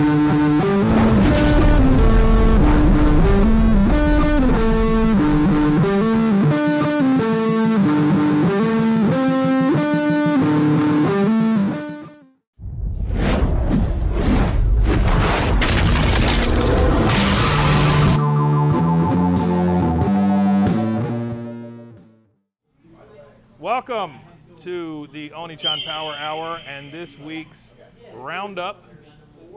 Welcome to the Oniichan Power Hour and this week's roundup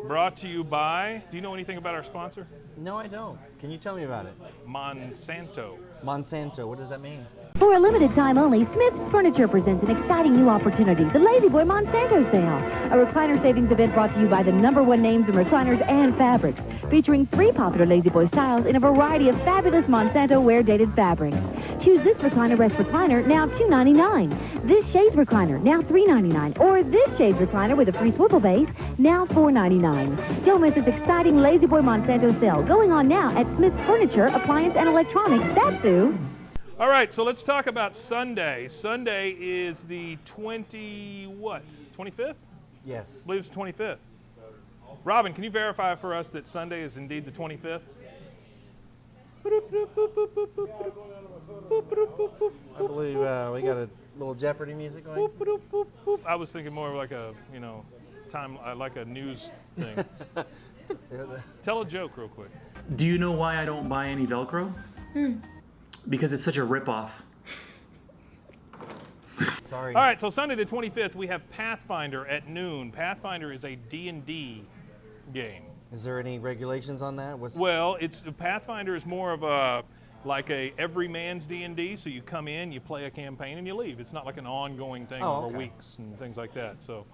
brought to you by, do you know anything about our sponsor? No, I don't. Can you tell me about it? Monsanto. Monsanto, what does that mean? For a limited time only, Smith's Furniture presents an exciting new opportunity, the Lazy Boy Monsanto Sale. A recliner savings event brought to you by the #1 names in recliners and fabrics, featuring 3 popular Lazy Boy styles in a variety of fabulous Monsanto wear-dated fabrics. Choose this recliner rest recliner, now $2.99. This chaise recliner, now $3.99. Or this chaise recliner with a free swivel base, now $4.99. Don't miss this exciting Lazy Boy Monsanto sale going on now at Smith's Furniture, Appliance, and Electronics. That's Sue. All right, so let's talk about Sunday. Sunday is the 25th? Yes. I believe it's 25th. Robin, can you verify for us that Sunday is indeed the 25th? I believe we got a little Jeopardy music going. I was thinking more of like a, time, like a news thing. Tell a joke real quick. Do you know why I don't buy any Velcro? Because it's such a ripoff. Sorry. All right, so Sunday the 25th, we have Pathfinder at noon. Pathfinder is a D&D game. Is there any regulations on that? Well, Pathfinder is more of a every man's D&D. So you come in, you play a campaign, and you leave. It's not like an ongoing thing over weeks and things like that. So,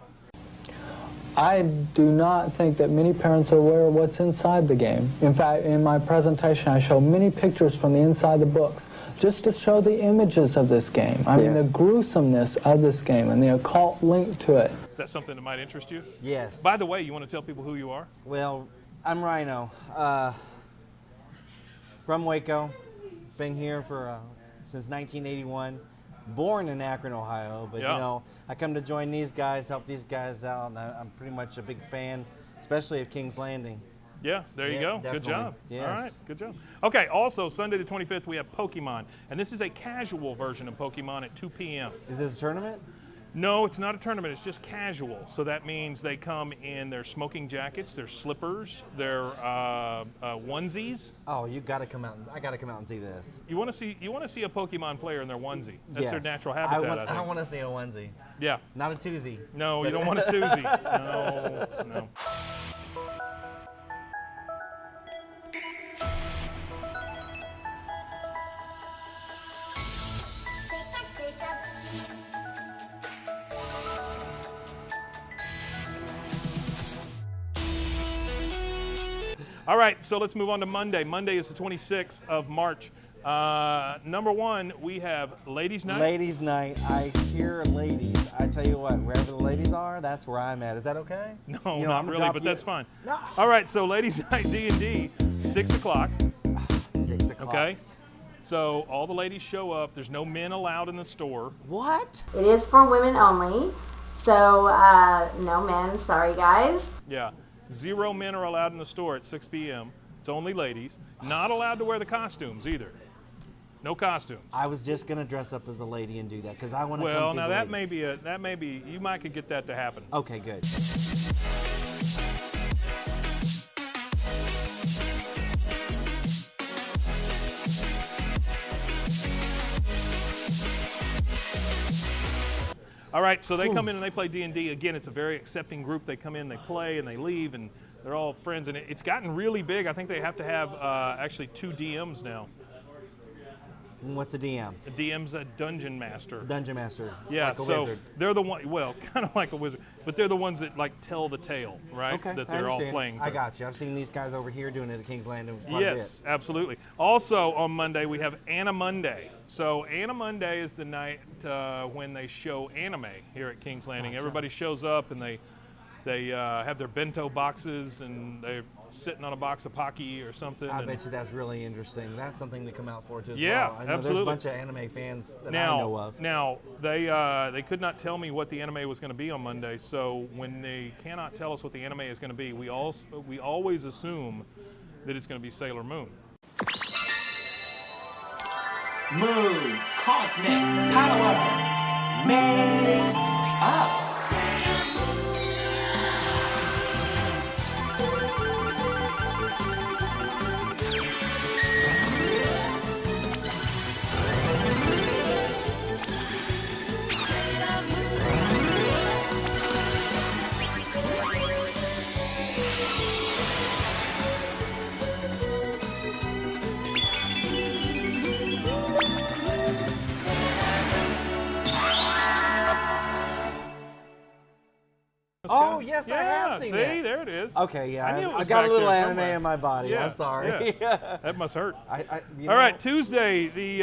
I do not think that many parents are aware of what's inside the game. In fact, in my presentation, I show many pictures from the inside the books, just to show the images of this game. I mean, the gruesomeness of this game and the occult link to it. Is that something that might interest you? Yes. By the way, you want to tell people who you are? Well, I'm Rhyno, from Waco. Been here since 1981. Born in Akron, Ohio, but I come to join these guys, help these guys out, and I'm pretty much a big fan, especially of King's Landing. Yeah, there you go. Definitely. Good job. Yes. All right, good job. Okay, also Sunday the 25th, we have Pokemon, and this is a casual version of Pokemon at 2 p.m. Is this a tournament? No, it's not a tournament. It's just casual. So that means they come in their smoking jackets, their slippers, their onesies. Oh, you got to come out! I got to come out and see this. You want to see a Pokemon player in their onesie? That's their natural I habitat. I want to see a onesie. Yeah. Not a twosie. No, you don't want a twosie. No. All right, so let's move on to Monday. Monday is the 26th of March. Number 1, we have Ladies' Night. Ladies' Night. I hear ladies. I tell you what, wherever the ladies are, that's where I'm at. Is that okay? No, not really, but that's fine. No. All right, so Ladies' Night D&D, 6 o'clock. 6 o'clock. Okay. So all the ladies show up. There's no men allowed in the store. What? It is for women only, so no men. Sorry, guys. Yeah. 0 men are allowed in the store at 6 p.m. It's only ladies. Not allowed to wear the costumes either. No costumes. I was just gonna dress up as a lady and do that because I want to. Well, come see now the that ladies. may be you might could get that to happen. Okay, good. All right, so they come in and they play D&D. Again, it's a very accepting group. They come in, they play, and they leave, and they're all friends. And it's gotten really big. I think they have to have actually 2 DMs now. What's a DM? A DM's a dungeon master. Dungeon master. Yeah, like a so wizard. they're the one. Well, kind of like a wizard, but they're the ones that like tell the tale, right? Okay, that I they're all understand. playing. I got you. I've seen these guys over here doing it at King's Landing. Yes, absolutely. Also on Monday we have Anna Monday. So Anna Monday is the night when they show anime here at King's Landing. Gotcha. Everybody shows up and they They have their bento boxes, and they're sitting on a box of Pocky or something. I bet you that's really interesting. That's something to come out for too as Yeah, well. I know absolutely. there's a bunch of anime fans that I know of. Now, they could not tell me what the anime was going to be on Monday, so when they cannot tell us what the anime is going to be, we always assume that it's going to be Sailor Moon. Moon, cosmic power, make up. Oh, yes, I have seen see, that. there it is. Okay, yeah, I knew it I was got back a little there anime somewhere. in my body. Yeah, I'm sorry. yeah. That must hurt. You All know, right, Tuesday, the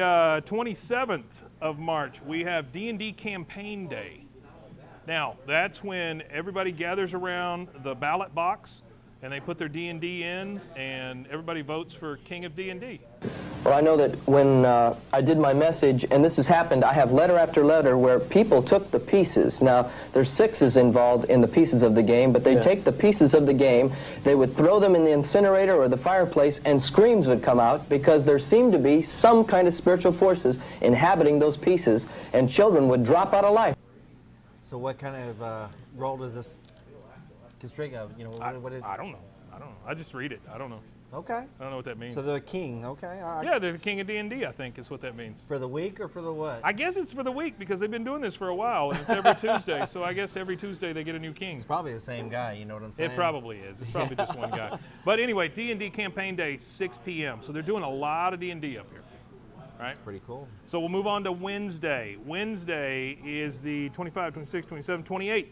27th of March, we have D&D Campaign Day. Now, that's when everybody gathers around the ballot box, and they put their D&D in, and everybody votes for King of D&D. Well, I know that when I did my message, and this has happened, I have letter after letter where people took the pieces. Now, there's sixes involved in the pieces of the game, but they'd take the pieces of the game, they would throw them in the incinerator or the fireplace, and screams would come out because there seemed to be some kind of spiritual forces inhabiting those pieces, and children would drop out of life. So what kind of role does this constrict of? You know, I don't know. I just read it. I don't know. Okay. I don't know what that means. So the king, okay. Yeah, they're the King of D&D, I think, is what that means. For the week or for the what? I guess it's for the week because they've been doing this for a while, and it's every Tuesday. So I guess every Tuesday they get a new king. It's probably the same guy, you know what I'm saying? It probably is. It's probably just one guy. But anyway, D&D Campaign Day, 6 p.m. So they're doing a lot of D&D up here. Right? That's pretty cool. So we'll move on to Wednesday. Wednesday is the 25th, 26th, 27th, 28th.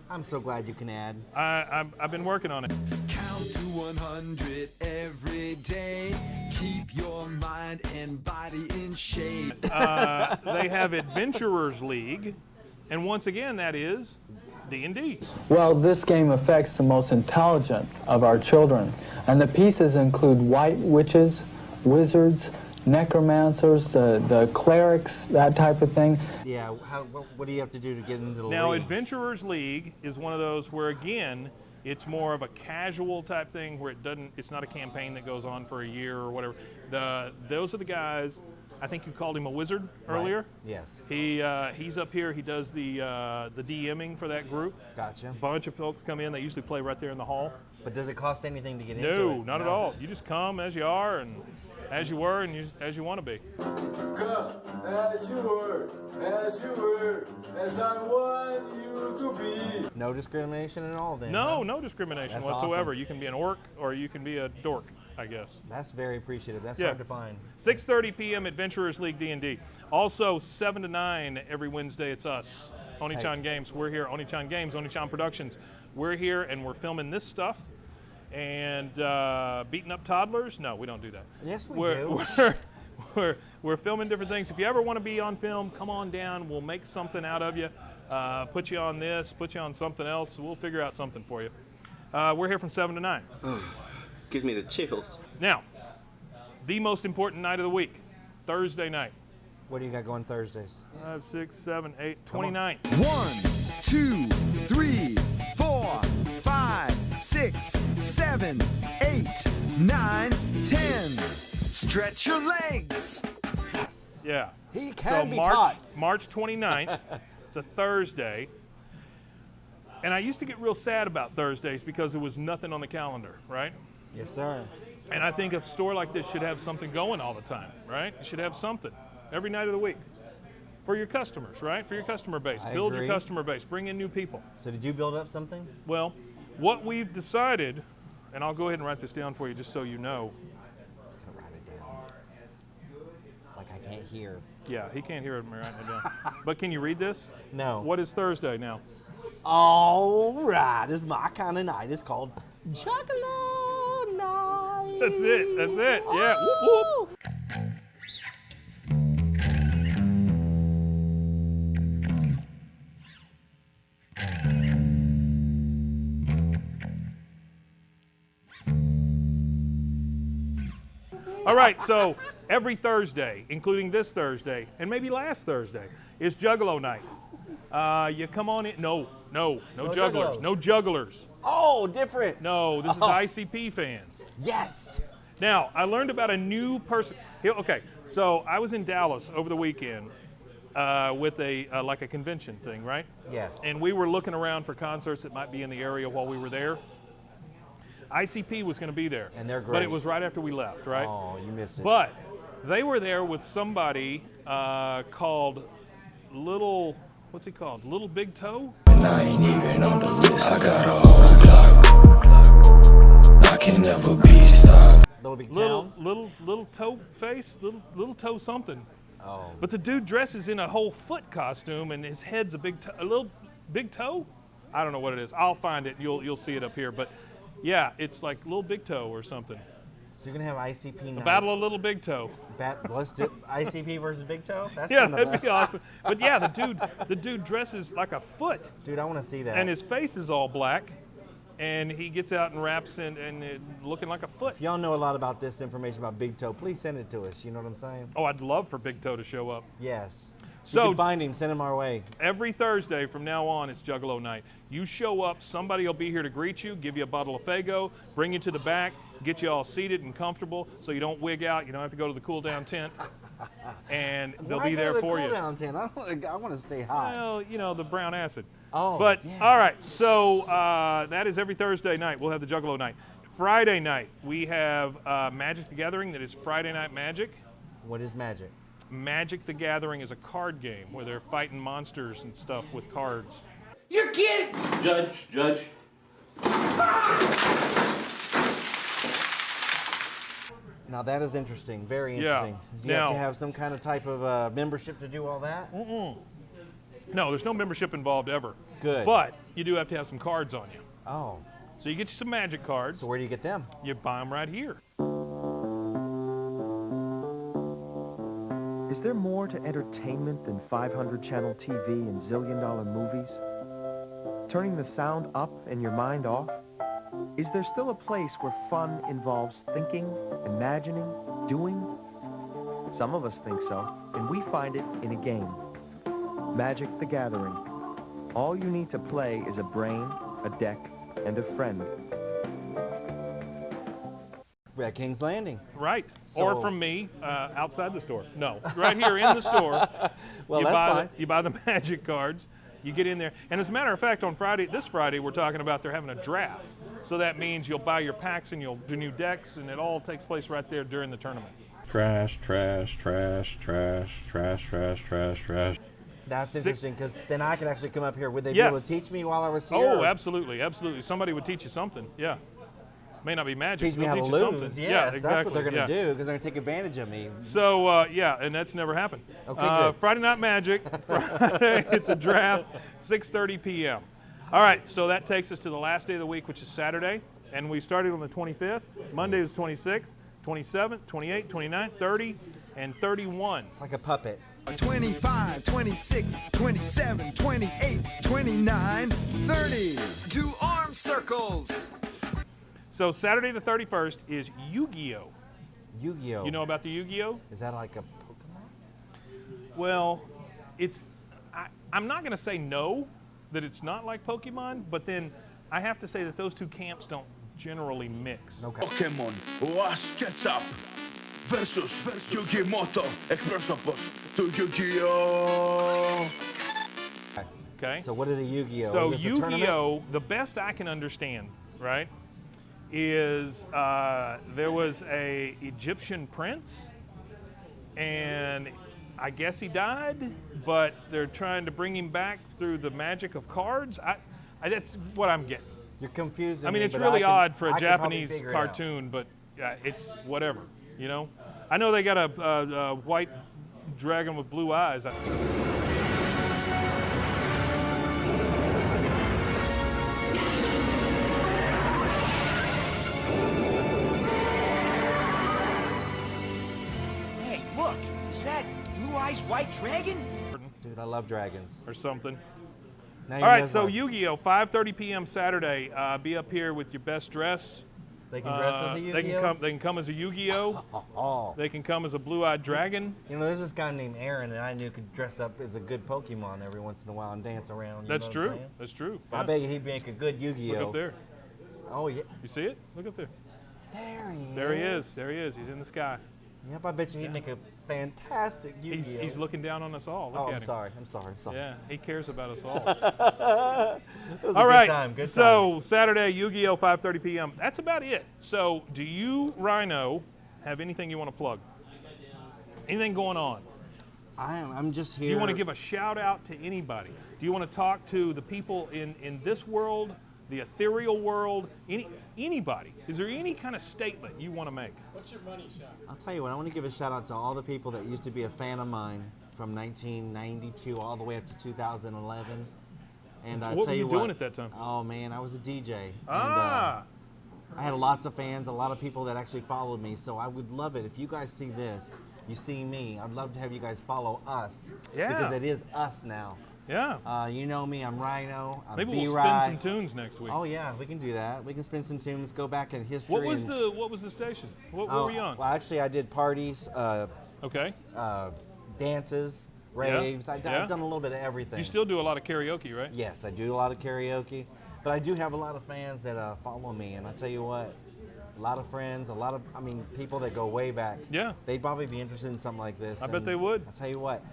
I'm so glad you can add. I've been working on it. Count to 100 every day. Keep your mind and body in shape. They have Adventurers League, and once again, that is D&D. Well, this game affects the most intelligent of our children, and the pieces include white witches, wizards, necromancers, the clerics, that type of thing. Yeah, what do you have to do to get into the Now, league? Adventurers League is one of those where, again, it's more of a casual type thing where it's not a campaign that goes on for a year or whatever. Those are the guys. I think you called him a wizard earlier. Right. Yes. He's up here. He does the DMing for that group. Gotcha. A bunch of folks come in. They usually play right there in the hall. But does it cost anything to get into it? No, not at all. You just come as you are and as you were and as you want to be. Come as you were, as I want you to be. No discrimination at all then? No, huh? no discrimination That's whatsoever. awesome. You can be an orc or you can be a dork, I guess. That's very appreciative. That's Yeah. hard to find. 6:30 p.m. Adventurers League D&D. Also 7 to 9 every Wednesday. It's us, Oniichan Games. We're here, Oniichan Games, Oniichan Productions. We're here and we're filming this stuff. And beating up toddlers? No, we don't do that. Yes, we do. We're filming different things. If you ever want to be on film, come on down. We'll make something out of you. Put you on this, put you on something else. We'll figure out something for you. We're here from 7 to 9. Gives me the chills. Now, the most important night of the week, Thursday night. What do you got going Thursdays? 5, 6, 7, 8, 29. 1, 2, 3, 4, 5, 6, 7, 8, 9, 10. Stretch your legs. Yes. Yeah. He can be March, taught. March 29th. It's a Thursday. And I used to get real sad about Thursdays because there was nothing on the calendar, right? Yes, sir. And I think a store like this should have something going all the time, right? It should have something every night of the week for your customers, right? For your customer base. I Build agree. your customer base. Bring in new people. So did you build up something? Well, what we've decided, and I'll go ahead and write this down for you just so you know. I'm gonna write it down. Like I can't hear. Yeah, he can't hear it when I'm writing it down. But can you read this? No. What is Thursday now? All right, this is my kind of night. It's called Juggalo Night. That's it. That's it. Yeah. Whoop, whoop. All right, so every Thursday, including this Thursday, and maybe last Thursday, is Juggalo Night. You come on in. No jugglers. juggalos. No jugglers. Oh, different. No, this is ICP fans. Yes. Now, I learned about a new person. Okay, so I was in Dallas over the weekend with like a convention thing, right? Yes. And we were looking around for concerts that might be in the area while we were there. ICP was going to be there. And they're great. But it was right after we left, right? Oh, you missed it. But they were there with somebody called Little, what's he called? Little Big Toe? I ain't even on the list. I got a whole Glock. I can never be stopped. Little Big Toe? Little toe face? Little toe something. Oh. But the dude dresses in a whole foot costume and his head's a little big toe? I don't know what it is. I'll find it. You'll see it up here. But yeah, it's like Little Big Toe or something. So you're gonna have ICP night. The Battle of Little Big Toe. Let's do ICP versus Big Toe. That's Yeah, that'd be awesome. But yeah, the dude dresses like a foot. Dude, I want to see that. And his face is all black, and he gets out and raps and looking like a foot. If y'all know a lot about this information about Big Toe, please send it to us. You know what I'm saying? Oh, I'd love for Big Toe to show up. Yes. So you can find him, send him our way. Every Thursday from now on, it's Juggalo Night. You show up, somebody will be here to greet you, give you a bottle of Faygo, bring you to the back, get you all seated and comfortable so you don't wig out. You don't have to go to the cool down tent. And they'll be there for you. Cool down tent? I want to stay hot. Well, you know, the brown acid. Oh, but yeah. all right, so that is every Thursday night. We'll have the Juggalo Night. Friday night, we have Magic the Gathering. That is Friday Night Magic. What is Magic? Magic the Gathering is a card game where they're fighting monsters and stuff with cards. You're kidding! Judge. Now that is interesting, very interesting. You have to have some kind of type of membership to do all that? Mm-mm. No, there's no membership involved ever. Good. But you do have to have some cards on you. Oh. So you get you some Magic cards. So where do you get them? You buy them right here. Is there more to entertainment than 500-channel TV and zillion-dollar movies? Turning the sound up and your mind off? Is there still a place where fun involves thinking, imagining, doing? Some of us think so, and we find it in a game. Magic the Gathering. All you need to play is a brain, a deck, and a friend. We're at King's Landing. Right. So, or from me, outside the store. No, right here in the store. Well, that's fine. You buy the Magic cards. You get in there. And as a matter of fact, on this Friday, we're talking about they're having a draft. So that means you'll buy your packs and you'll do new decks, and it all takes place right there during the tournament. Trash, trash, trash, trash, trash, trash, trash, trash. That's interesting, because then I could actually come up here. Would they be Yes. able to teach me while I was here? Oh, absolutely, absolutely. Somebody would teach you something, yeah. May not be magic. Teach me how to you lose. something. Yes, Yeah, exactly. that's what they're going to yeah. do, because they're going to take advantage of me. So, yeah, and that's never happened. Okay, good. Friday Night Magic. Friday, it's a draft, 6:30 p.m. All right, so that takes us to the last day of the week, which is Saturday. And we started on the 25th. Monday is 26th, 27th, 28th, 29th, 30, and 31. It's like a puppet. 25, 26, 27, 28, 29, 30. Do arm circles. So Saturday the 31st is Yugioh. Yugioh. You know about the Yugioh? Is that like a Pokemon? Well, I'm not going to say no, that it's not like Pokemon, but then I have to say that those two camps don't generally mix. Okay. Pokemon Wash Ketchup versus Yugimoto Expressopos to Yugioh. Okay. So what is a Yugioh? So is this a tournament? Yugioh, the best I can understand, right, is there was a Egyptian prince, and I guess he died, but they're trying to bring him back through the magic of cards. That's what I'm getting. You're confusing I mean, me, it's but really odd for I a can probably Japanese figure it out. cartoon, but it's whatever, you know? I know they got a white dragon with blue eyes. Hey, look, is that Blue Eyes White Dragon? Dude, I love dragons. Or something. Now All you're right, so mesmerized. Yu-Gi-Oh! 5:30 p.m. Saturday. Be up here with your best dress. They can dress as a Yu-Gi-Oh? They can come as a Yugioh. They can come as a blue-eyed dragon. You know, there's this guy named Aaron that I knew could dress up as a good Pokemon every once in a while and dance around. That's true. That's true. I bet he'd make a good Yu-Gi-Oh. Look up there. Oh, yeah. You see it? Look up there. There he is. There he is. There he is. He's in the sky. Yep, I bet you he'd make a fantastic Yu-Gi-Oh. He's looking down on us all. Look at him. I'm sorry. Yeah, he cares about us all. It was all a right. Good time. So Saturday, Yu-Gi-Oh, 5:30 p.m. That's about it. So, do you, Rhyno, have anything you want to plug? Anything going on? I'm just here. Do you want to give a shout out to anybody? Do you want to talk to the people in this world, the ethereal world, anybody? Is there any kind of statement you want to make? What's your money shot? I'll tell you what, I want to give a shout out to all the people that used to be a fan of mine from 1992 all the way up to 2011. And what were you doing at that time? Oh man, I was a DJ. Ah. And, I had lots of fans, a lot of people that actually followed me. So I would love it if you guys see this, you see me. I'd love to have you guys follow us. Yeah. Because it is us now. Yeah. You know me, I'm Rhyno. I'm Maybe we'll B-Rye. spin some tunes next week. Oh yeah, we can do that. We can spin some tunes, go back in history. What was the station? What were you on? Well, actually, I did parties. Okay. Dances, raves. Yeah. I've done a little bit of everything. You still do a lot of karaoke, right? Yes, I do a lot of karaoke, but I do have a lot of fans that follow me, and I tell you what, a lot of friends, people that go way back. Yeah. They'd probably be interested in something like this. I bet they would. I tell you what.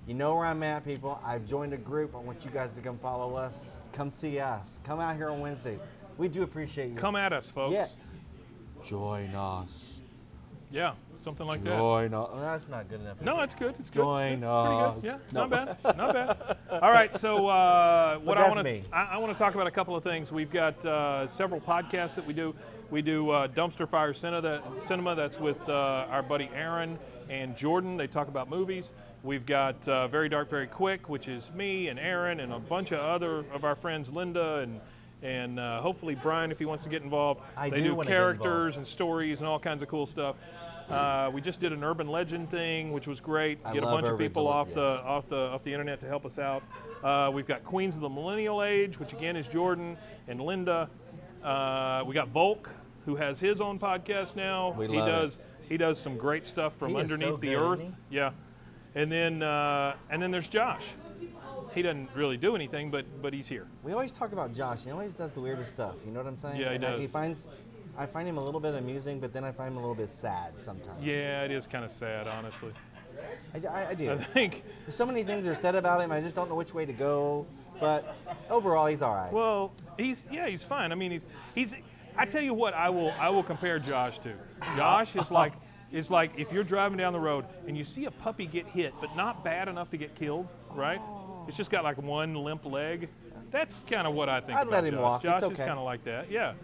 You know where I'm at, people. I've joined a group. I want you guys to come follow us. Come see us. Come out here on Wednesdays. We do appreciate you. Come at us, folks. Yeah. Join us. Yeah, something like that. Join us. Oh, that's not good enough. No, it's good. It's good. Join us. us. Yeah, not bad. Not bad. All right, so I want to talk about a couple of things. We've got several podcasts that we do. We do Dumpster Fire Cinema. That's with our buddy Aaron and Jordan. They talk about movies. We've got Very Dark, Very Quick, which is me and Aaron and a bunch of other of our friends, Linda and hopefully Brian, if he wants to get involved. They do characters and stories and all kinds of cool stuff. We just did an urban legend thing, which was great. Get a bunch of people off the internet to help us out. We've got Queens of the Millennial Age, which again is Jordan and Linda. We got Volk, who has his own podcast now. He does some great stuff from underneath the earth. Yeah. And then there's Josh. He doesn't really do anything, but he's here. We always talk about Josh. He always does the weirdest stuff. You know what I'm saying? Yeah, he does. I find him a little bit amusing, but then I find him a little bit sad sometimes. Yeah, it is kind of sad, honestly. I do. I think so many things are said about him. I just don't know which way to go. But overall, he's all right. Well, he's fine. I mean, he's. I tell you what, I will compare Josh to. Josh is like. It's like if you're driving down the road and you see a puppy get hit, but not bad enough to get killed, right? It's just got like one limp leg. That's kind of what I think. I'd let him walk. Josh it's okay. is kind of like that. Yeah.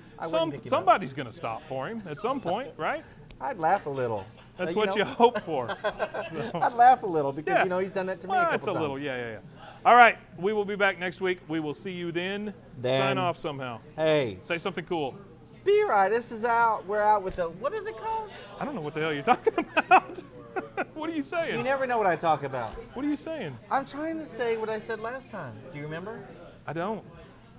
Somebody's going to stop for him at some point, right? I'd laugh a little. That's what you hope for. I'd laugh a little because he's done that to me a couple times. That's a little, yeah. All right, we will be back next week. We will see you then. Sign off somehow. Hey. Say something cool. B-Rye, this is out. We're out with what is it called? I don't know what the hell you're talking about. What are you saying? You never know what I talk about. What are you saying? I'm trying to say what I said last time. Do you remember? I don't.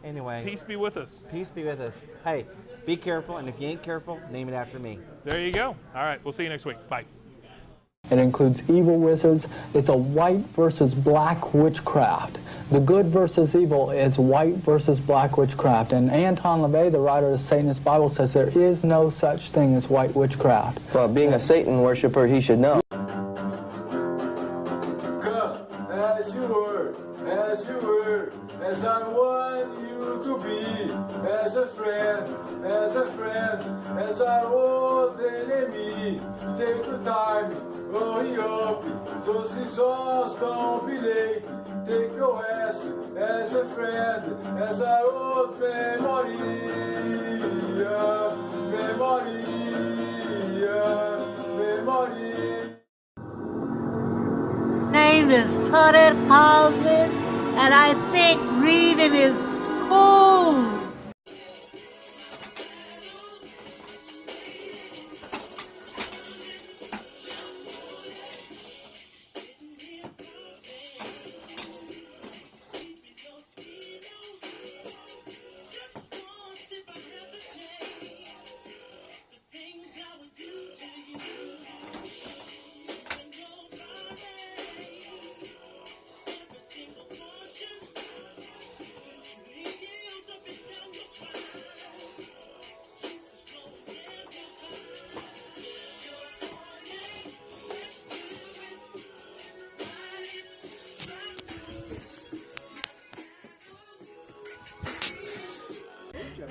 Anyway. Peace be with us. Peace be with us. Hey, be careful, and if you ain't careful, name it after me. There you go. All right, we'll see you next week. Bye. It includes evil wizards. It's a white versus black witchcraft. The good versus evil is white versus black witchcraft. And Anton LaVey, the writer of the Satanist Bible, says there is no such thing as white witchcraft. Well, being a Satan worshiper, he should know. Come as you were, as I want you to be, as a friend, as our old enemy. Take the time, hurry up, those songs don't be late. Take your ass as a friend, as our old memory. Name is Connor Calvin, and I think reading is cool.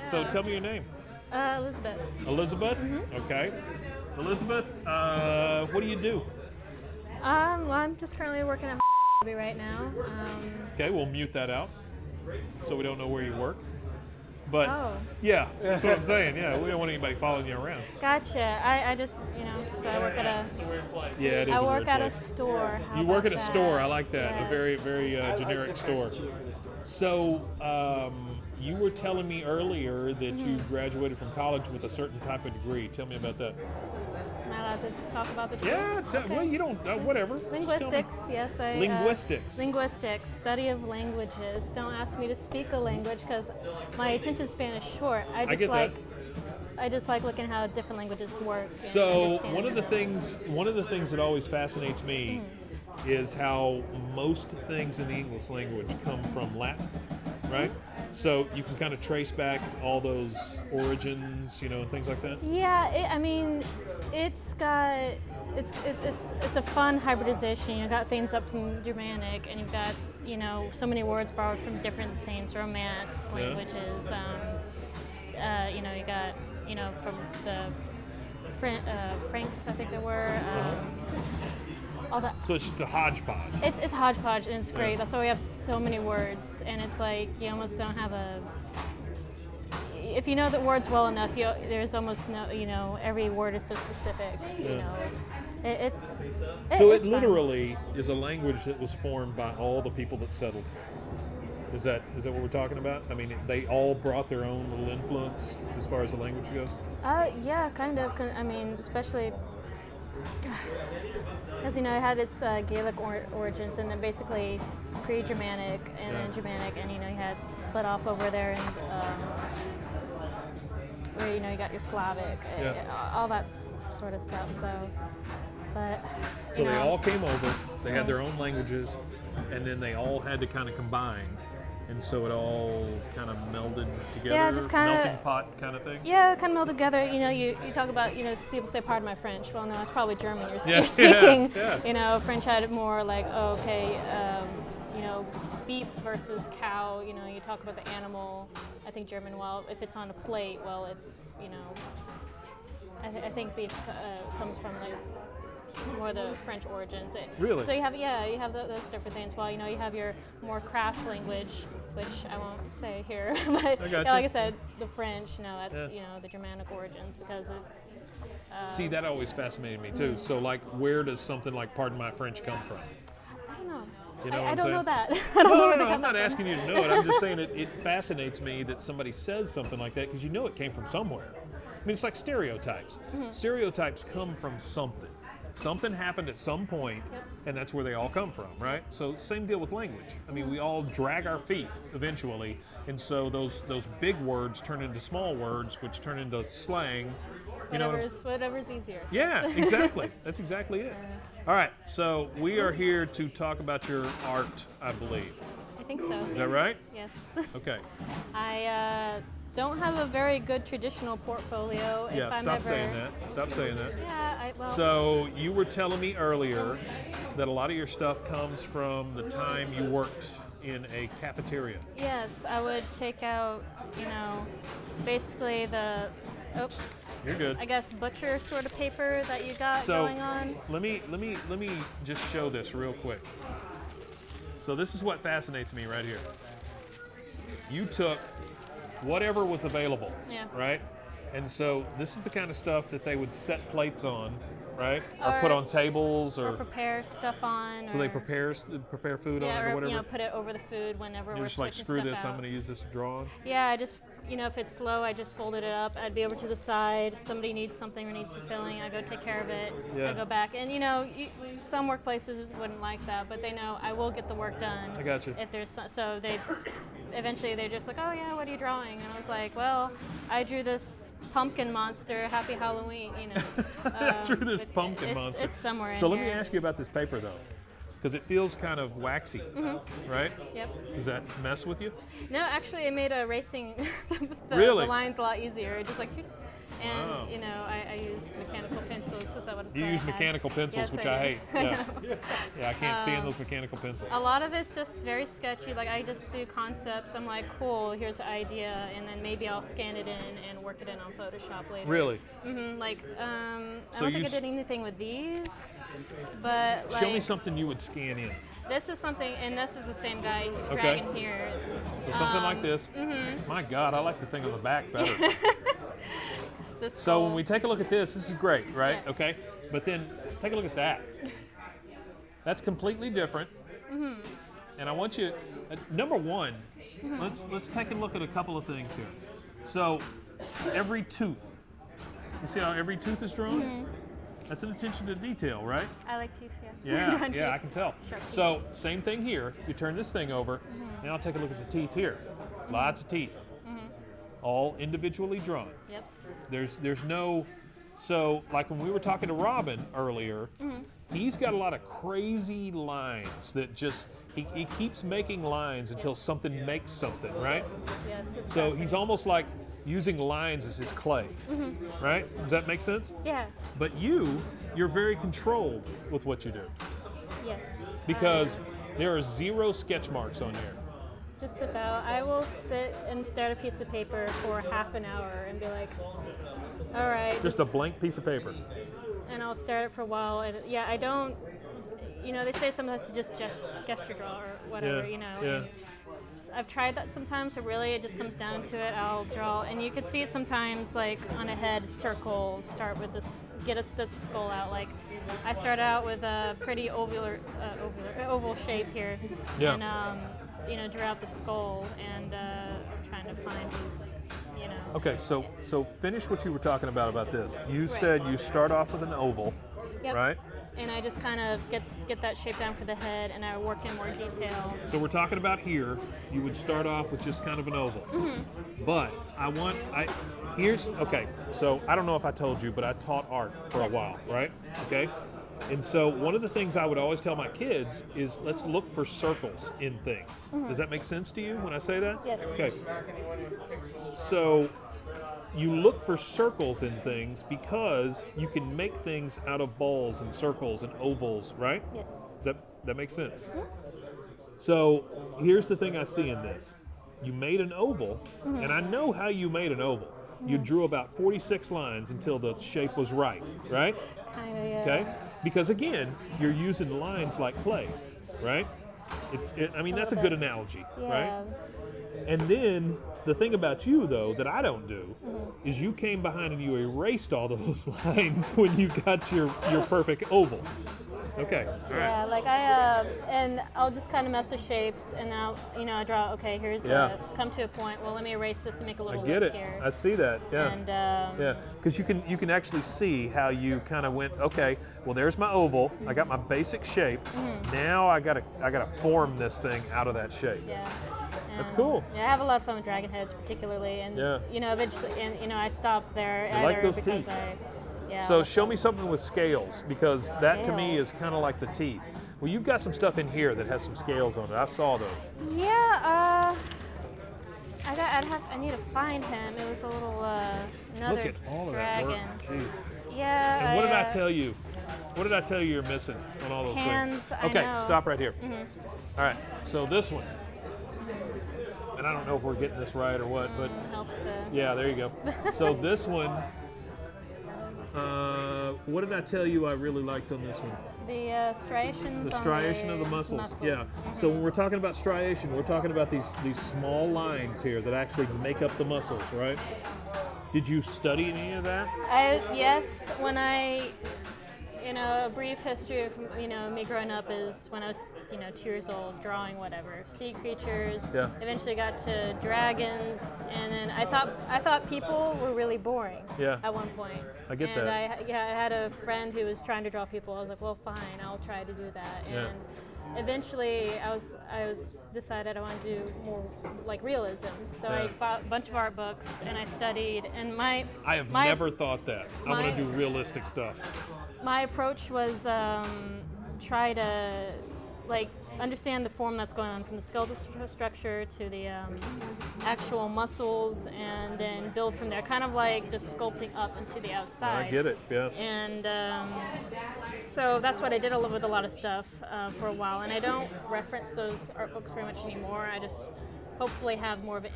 So tell me your name. Elizabeth. Elizabeth? Okay. Elizabeth, what do you do? Well, I'm just currently working at right now. Okay, we'll mute that out so we don't know where you work. But Oh. yeah, that's what I'm saying. Yeah, we don't want anybody following you around. Gotcha. I just, so I work at a. It's a weird place. Yeah, it is. I a work weird at place. a store. How You work at about a that? store. I like that. Yes. A very, very generic store. So you were telling me earlier that you graduated from college with a certain type of degree. Tell me about that. Am I allowed to talk about the Yeah. Okay. Well, you don't. Whatever. Just tell me. Linguistics, yes. Linguistics. Linguistics, study of languages. Don't ask me to speak a language because my attention span is short. I get that. I just like looking how different languages work. and So understand one of the things that always fascinates me is how most things in the English language come from Latin, right? So you can kind of trace back all those origins, and things like that. Yeah, it's a fun hybridization. You've got things up from Germanic, and you've got so many words borrowed from different things, Romance, languages. You got from the Franks, I think there were. All that. So it's just a hodgepodge. It's hodgepodge, and it's great. That's why we have so many words, and it's like you almost don't have a. If you know the words well enough, there's almost no. Every word is so specific. It's. So it's it fun. literally is a language that was formed by all the people that settled. Is that what we're talking about? I mean, they all brought their own little influence as far as the language goes? Yeah, kind of. I mean, especially as it had its Gaelic origins, and then basically pre-Germanic, and then Germanic, and you had split off over there, and where you got your Slavic, all that sort of stuff. So, but so they all came over. They had their own languages, and then they all had to kind of combine. And so it all kind of melded together, Yeah, just kinda- melting pot kind of thing? Yeah, kind of melded together. You talk about, people say, pardon my French. Well, no, it's probably German Yeah, you're speaking. yeah. French had it more like, beef versus cow. You talk about the animal. I think German, well, if it's on a plate, well, it's, I think beef comes from, like, more the French origins. Really? So you have those different things. Well, you have your more crass language, which I won't say here, but I like I said, the French. That's the Germanic origins because of. See, that always fascinated me too. So, like, where does something like "Pardon my French" come from? I don't know. You know what I I'm don't saying? know that. I don't know where they No, got I'm that not from. asking you to know it. I'm just saying it fascinates me that somebody says something like that because it came from somewhere. I mean, it's like stereotypes. Stereotypes come from something. Something happened at some point, and that's where they all come from, right? So same deal with language. I mean, we all drag our feet eventually, and so those big words turn into small words, which turn into slang. Whatever's easier. Yeah, exactly. That's exactly it. All right, so we are here to talk about your art, I believe. I think so. Is that right? Yes. Okay. I don't have a very good traditional portfolio. Yeah, if I'm stop ever... saying that. Stop saying that. Yeah, So you were telling me earlier that a lot of your stuff comes from the time you worked in a cafeteria. Yes, I would take out, basically the, You're good. I guess butcher sort of paper that you got going on. Let me just show this real quick. So this is what fascinates me right here. You took whatever was available, right? And so this is the kind of stuff that they would set plates on, right? Or put on tables, or prepare stuff on. So they prepare food on it or whatever. Put it over the food whenever You're we're just like, switching screw stuff this, out. I'm going to use this to draw on? Yeah, I just, if it's slow, I just folded it up. I'd be over to the side. Somebody needs something or needs refilling, I go take care of it. Yeah. I go back. And, some workplaces wouldn't like that, but they know I will get the work done. I got you. If there's so they eventually they're just like, oh yeah, what are you drawing? And I was like, well, I drew this pumpkin monster. Happy Halloween, I drew this pumpkin monster. It's somewhere. So in let here. me ask you about this paper though, because it feels kind of waxy, right? Yep. Does that mess with you? No, actually, it made erasing the Really? lines a lot easier. It just like, And Wow. you know, I use mechanical pencils because that was. You use mechanical pencils, yes, which I I do. hate. Yeah. Yeah, I can't stand those mechanical pencils. A lot of it's just very sketchy. Like I just do concepts. I'm like, cool, here's the idea, and then maybe I'll scan it in and work it in on Photoshop later. Really? Like, I So don't think you I did anything with these, but like. Show me something you would scan in. This is something, and this is the same guy Okay. dragging here. So something like this. My God, I like the thing on the back better. So when we take a look at this is great, right? Yes. Okay. But then take a look at that. That's completely different. And I want you, number one, let's take a look at a couple of things here. So every tooth, you see how every tooth is drawn? That's an attention to detail, right? I like teeth, yes. Yeah, yeah, I can tell. Sharp teeth. So same thing here. You turn this thing over. Now take a look at the teeth here. Lots of teeth, all individually drawn. Yep. There's no, so like when we were talking to Robin earlier, he's got a lot of crazy lines that just, he keeps making lines until something makes something, right? Yes. It's So he's almost like using lines as his clay, right? Does that make sense? Yeah. But you're very controlled with what you do Yes. because there are 0 sketch marks on there. Just about. I will sit and stare at a piece of paper for half an hour and be like, all right. Just a blank piece of paper. And I'll stare at it for a while. And yeah, I don't, you know, they say sometimes to just gesture draw or whatever, Yeah, you know. yeah. And I've tried that sometimes, so really it just comes down to it. I'll draw, and you could see it sometimes like on a head circle, start with this, get the skull out. Like I start out with a pretty oval shape here. Yeah. And, you know, draw out the skull, and I'm trying to find these, you know. Okay, so finish what you were talking about this. You said you start off with an oval, Yep. right? And I just kind of get that shape down for the head, and I work in more detail. So we're talking about here, you would start off with just kind of an oval. But okay, so I don't know if I told you, but I taught art for a while, right? Okay? And so one of the things I would always tell my kids is let's look for circles in things. Does that make sense to you when I say that? Yes. Okay. So you look for circles in things because you can make things out of balls and circles and ovals, right? Yes. Does that make sense? So here's the thing I see in this. You made an oval, and I know how you made an oval. You drew about 46 lines until the shape was right? Kind of, yeah. Okay? Because again, you're using lines like clay, right? That's a good analogy, right? And then the thing about you, though, that I don't do, is you came behind and you erased all those lines when you got your perfect oval. Okay, all right. Yeah, like and I'll just kind of mess with shapes, and I'll, I draw, okay, here's come to a point, well, let me erase this and make a little I get it. here. I see that, yeah. And, yeah, because you can actually see how you kind of went, okay, well, there's my oval. I got my basic shape. Now I gotta form this thing out of that shape. Yeah. That's cool. Yeah, I have a lot of fun with dragon heads, particularly, and eventually, and I stopped there. I like those because teeth. Yeah. So show me something with scales, because that to me is kind of like the teeth. Well, you've got some stuff in here that has some scales on it. I saw those. Yeah. I need to find him. It was a little another Look at all of dragon. that work. Jeez. Yeah. And what did I tell you? What did I tell you you're missing on all those hands, things? I Okay, know. stop right here. All right. So this one. And I don't know if we're getting this right or what, but helps to. Yeah, there you go. So this one, what did I tell you I really liked on this one? The striations. The striation of the muscles. Yeah. So when we're talking about striation, we're talking about these small lines here that actually make up the muscles, right? Did you study any of that? Yes, when a brief history of me growing up is when I was 2 years old, drawing whatever sea creatures. Yeah. Eventually got to dragons, and then I thought people were really boring. Yeah. At one point. I get and that. I had a friend who was trying to draw people. I was like, well, fine, I'll try to do that. Yeah. And eventually, I was decided I want to do more like realism. So I bought a bunch of art books and I studied. And I have never thought that. I want to do realistic stuff. My approach was try to, like, understand the form that's going on from the skeletal structure to the actual muscles, and then build from there, kind of like just sculpting up into the outside. I get it, yeah. And so that's what I did with a lot of stuff for a while, and I don't reference those art books very much anymore. I just hopefully have more of it,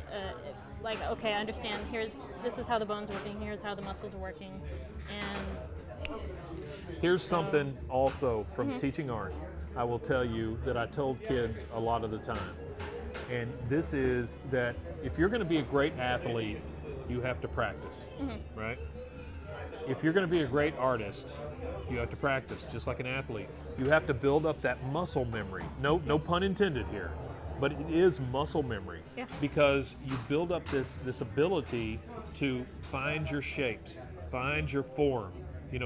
like, okay, I understand, this is how the bones are working, here's how the muscles are working, and here's something also from teaching art. I will tell you that I told kids a lot of the time, and this is that if you're going to be a great athlete, you have to practice, right? If you're going to be a great artist, you have to practice, just like an athlete. You have to build up that muscle memory. No pun intended here, but it is muscle memory, because you build up this ability to find your shapes, find your form,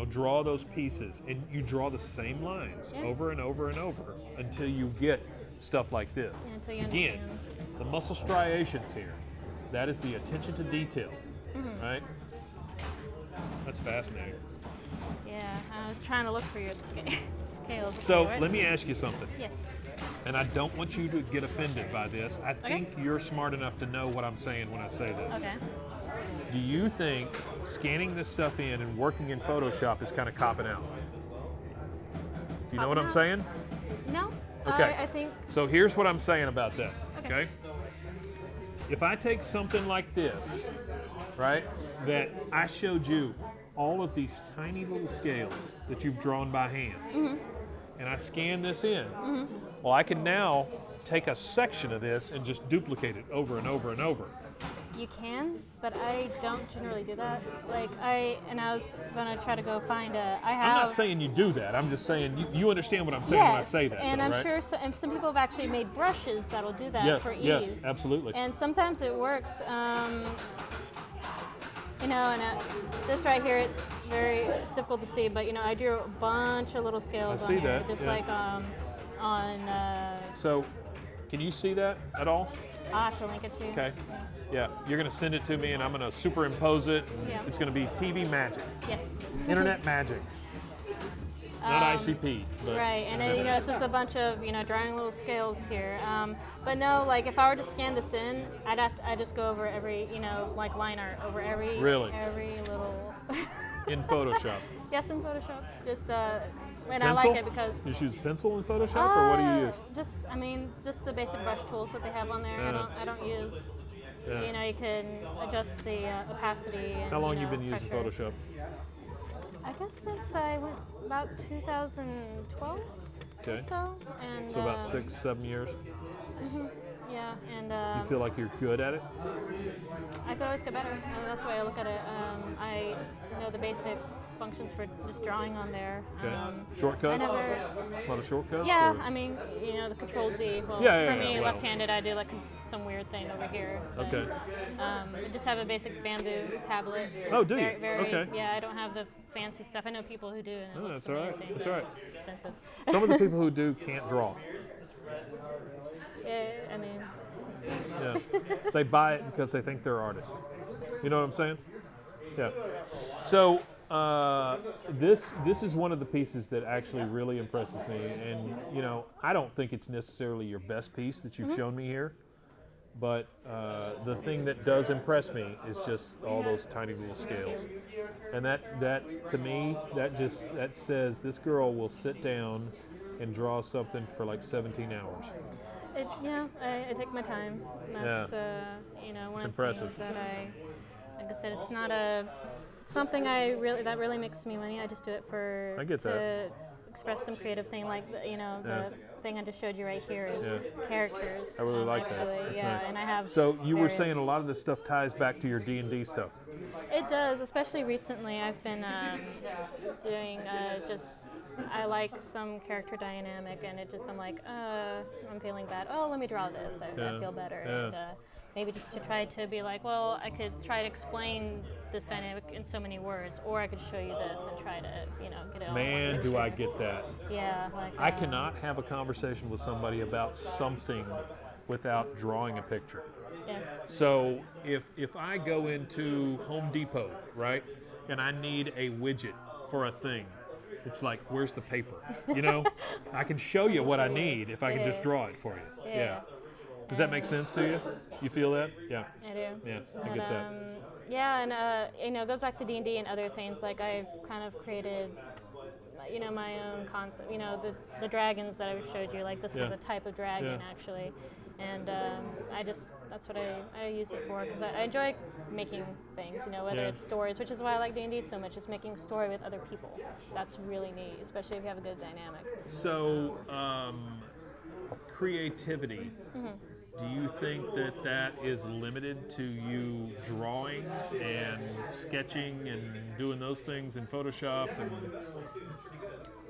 draw those pieces, and you draw the same lines over and over and over until you get stuff like this. Until you Again, understand. the muscle striations here, that is the attention to detail, right? That's fascinating. Yeah, I was trying to look for your scales. So let me ask you something. Yes. And I don't want you to get offended by this. I think you're smart enough to know what I'm saying when I say this. Okay. Do you think scanning this stuff in and working in Photoshop is kind of copping out? Do you know what I'm saying? No. Okay. I think. So here's what I'm saying about that. Okay. If I take something like this, right, that I showed you all of these tiny little scales that you've drawn by hand, and I scan this in, well, I can now take a section of this and just duplicate it over and over and over. You can, but I don't generally do that. I was gonna try to go find I'm not saying you do that. I'm just saying you understand what I'm saying when I say that. And though, I'm right? sure and some people have actually made brushes that'll do that for ease. Yes, absolutely. And sometimes it works. This right here, it's difficult to see, but I drew a bunch of little scales on here, just like on. So, can you see that at all? I'll have to link it to you. Okay. Yeah, you're going to send it to me, and I'm going to superimpose it. Yeah. It's going to be TV magic. Yes. Internet magic. Not ICP. But right, and then, it's just a bunch of drawing little scales here. But no, if I were to scan this in, I'd just go over every line art over every little. In Photoshop. Yes, in Photoshop. Just and I like it because. You just use pencil in Photoshop, or what do you use? Just the basic brush tools that they have on there. I don't use. You can adjust the opacity. And, How long you been using pressure. Photoshop? I guess since I went about 2012 or so. And, so about 6-7 years? Yeah, and... you feel like you're good at it? I could always get better. That's the way I look at it. I know the basic functions for just drawing on there. Okay. Shortcuts? A lot of shortcuts? Yeah, or? The Control-Z. Well, for me, left-handed, I do some weird thing over here. But, okay. I just have a basic bamboo tablet. Oh, do you? Okay. Yeah, I don't have the fancy stuff. I know people who do. And that's all right. That's all right. It's expensive. Some of the people who do can't draw. Yeah, Yeah. They buy it because they think they're artists. You know what I'm saying? Yeah. So this is one of the pieces that actually really impresses me, and I don't think it's necessarily your best piece that you've shown me here, but the thing that does impress me is just all those tiny little scales, and that to me that says this girl will sit down and draw something for like 17 hours. I take my time. That's one of the things that like I said, it's not something that really makes me money. I just do it to express some creative thing, like the thing I just showed you right here is characters. I really like actually. that. That's nice. And I have. So you were saying a lot of this stuff ties back to your D&D stuff. It does, especially recently. I've been doing I like some character dynamic, and I'm like, I'm feeling bad. Oh, let me draw this. I feel better. Yeah. And maybe just to try to be like, well, I could try to explain this dynamic in so many words, or I could show you this and try to, get it all. Man, do I get that. Yeah. I cannot have a conversation with somebody about something without drawing a picture. Yeah. So if I go into Home Depot, right, and I need a widget for a thing, It's like, where's the paper? You know, I can show you what I need if I can just draw it for you. Yeah. Does that make sense to you? You feel that? Yeah. I do. Yeah, I get that. Yeah, and it goes back to D&D and other things. Like I've kind of created, my own concept. The dragons that I showed you. Like this is a type of dragon actually, and that's what I use it for because I enjoy making things. Whether it's stories, which is why I like D&D so much. It's making a story with other people. That's really neat, especially if you have a good dynamic. So, creativity. Mm-hmm. Do you think that is limited to you drawing and sketching and doing those things in Photoshop?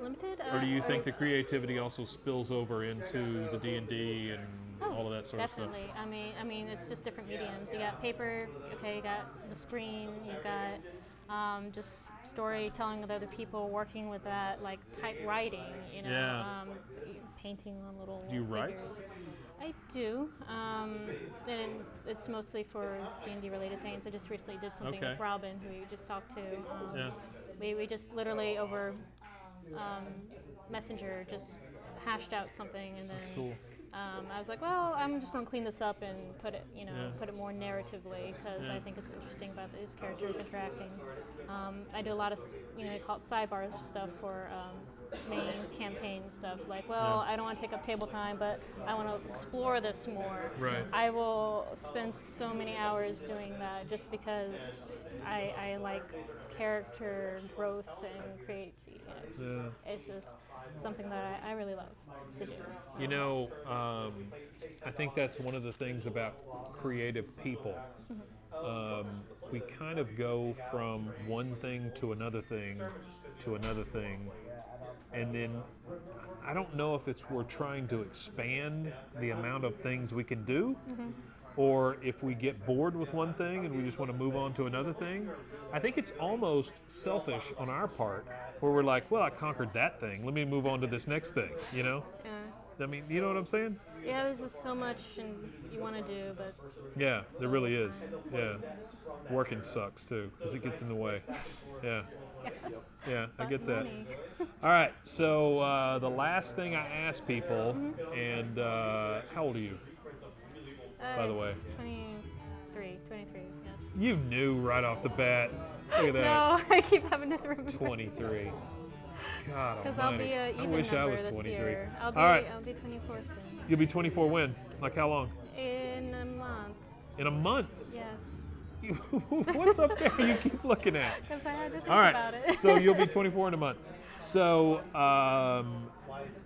Limited? Or do you think the creativity also spills over into the D&D and all of that sort of stuff? Definitely. I mean, it's just different mediums. You got paper, okay, you got the screen, you got just storytelling with other people, working with that, like typewriting, painting on little Do you write? figures. I do, and it's mostly for D&D related things. I just recently did something with Robin, who you just talked to. We just literally over Messenger just hashed out something, and then That's cool. I was like, well, I'm just going to clean this up and put it, put it more narratively because I think it's interesting about these characters interacting. I do a lot of, call it sidebar stuff for main campaign stuff. Like, I don't want to take up table time, but I want to explore this more. Right. I will spend so many hours doing that just because I like character growth and create. It's just something that I really love to do. So. I think that's one of the things about creative people. We kind of go from one thing to another thing to another thing, and then I don't know if we're trying to expand the amount of things we can do, or if we get bored with one thing and we just want to move on to another thing. I think it's almost selfish on our part, where we're like, well, I conquered that thing. Let me move on to this next thing, I mean, you know what I'm saying? Yeah, there's just so much you want to do, but... Yeah, there really is. Yeah. Working sucks, too, because it gets in the way. Yeah. Yeah, I get that. All right, so the last thing I ask people, and how old are you, by the way? 23, yes. You knew right off the bat. Look at that. No, I keep having to remember. 23. God Because I'll be an even I wish I was this 23. year. All right. I'll be 24 soon. You'll be 24 when? Like how long? In a month. In a month? Yes. What's up there you keep looking at? Because I had to think All right. about it. So you'll be 24 in a month. So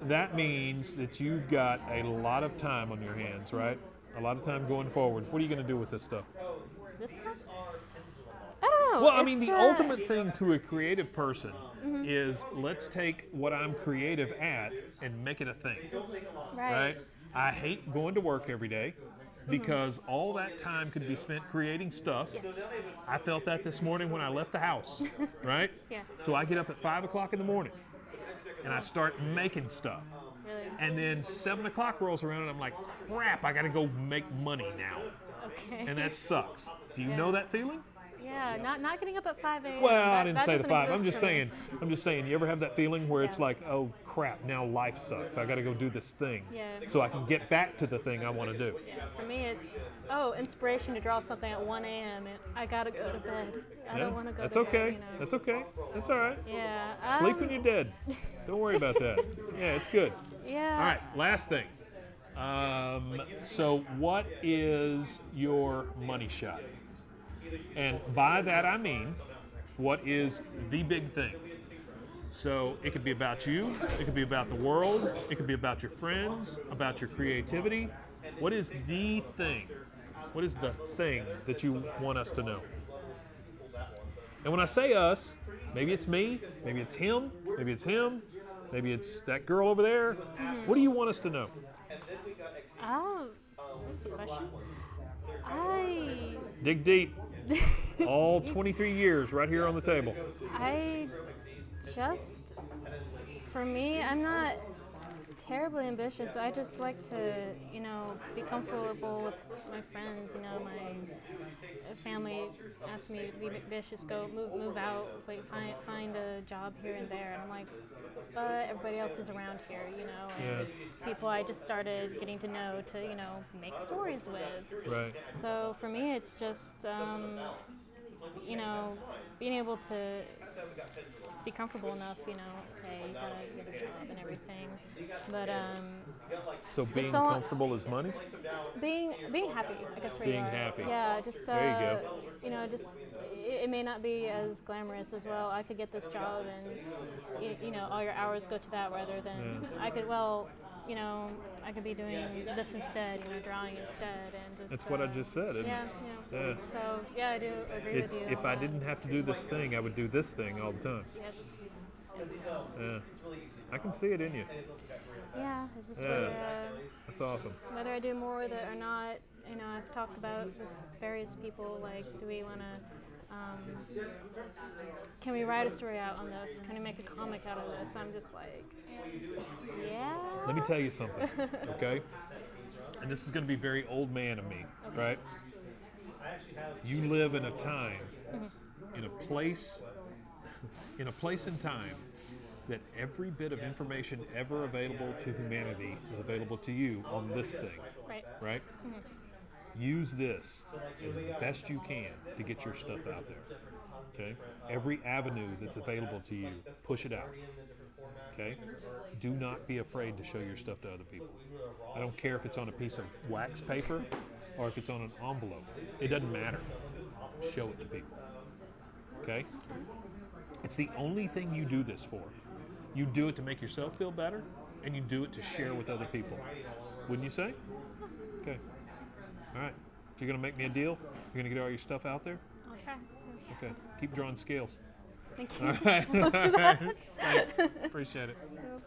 that means that you've got a lot of time on your hands, right? A lot of time going forward. What are you going to do with this stuff? This stuff? I don't know. Well, I mean, the ultimate thing to a creative person is let's take what I'm creative at and make it a thing. Right? I hate going to work every day because all that time could be spent creating stuff. Yes. I felt that this morning when I left the house, right? Yeah. So I get up at 5 o'clock in the morning and I start making stuff. Really? And then 7 o'clock rolls around and I'm like, crap, I got to go make money now. Okay. And that sucks. Do you know that feeling? Yeah, not getting up at 5 a.m. Well, I didn't say the doesn't 5. I'm exist just for me. saying. I'm just saying. You ever have that feeling where it's like, oh crap, now life sucks. I got to go do this thing, so I can get back to the thing I want to do. Yeah, for me it's inspiration to draw something at 1 a.m. and I gotta go to bed. I don't want to go That's to okay. bed. That's okay. That's all right. Yeah. Sleep when you're dead. Don't worry about that. Yeah, it's good. Yeah. All right. Last thing. So what is your money shot? And by that I mean, what is the big thing? So it could be about you, it could be about the world, it could be about your friends, about your creativity. What is the thing? What is the thing that you want us to know? And when I say us, maybe it's me, maybe it's him, maybe it's him, maybe it's that girl over there. What do you want us to know? Oh, that's a question. Dig deep. All 23 years right here on the table. For me, I'm not, terribly ambitious. I just like to, be comfortable with my friends. My family asks me to be ambitious, go move out, find a job here and there, and I'm like, but everybody else is around here, and people I just started getting to know to, make stories with. Right. So for me, it's just, being able to be comfortable enough, okay, you gotta get a job and everything. But so being comfortable is money? Being happy, I guess. Being happy. Yeah, just there you go. Just it may not be as glamorous as well. I could get this job and all your hours go to that rather than I could I could be doing this instead, drawing instead, and just. That's what I just said. Isn't yeah, it? yeah. So yeah, I do agree with you. If I didn't have to do this thing, I would do this thing all the time. Yes. Yeah. I can see it in you. Yeah, it's just that's awesome. Whether I do more with it or not, I've talked about with various people, like, do we want to, can we write a story out on this? Can we make a comic out of this? I'm just like, yeah. Let me tell you something, okay? And this is going to be very old man of me, right? You live in a time, in a place and time that every bit of information ever available to humanity is available to you on this thing. Right? Mm-hmm. Use this as best you can to get your stuff out there. Okay? Every avenue that's available to you, push it out. Okay? Do not be afraid to show your stuff to other people. I don't care if it's on a piece of wax paper or if it's on an envelope. It doesn't matter. Show it to people. Okay? It's the only thing you do this for. You do it to make yourself feel better, and you do it to share with other people. Wouldn't you say? Okay. All right. So you're going to make me a deal? You're going to get all your stuff out there? I'll try. Okay. Keep drawing scales. Thank you. All right. We'll do that. Thanks. Appreciate it. Yep.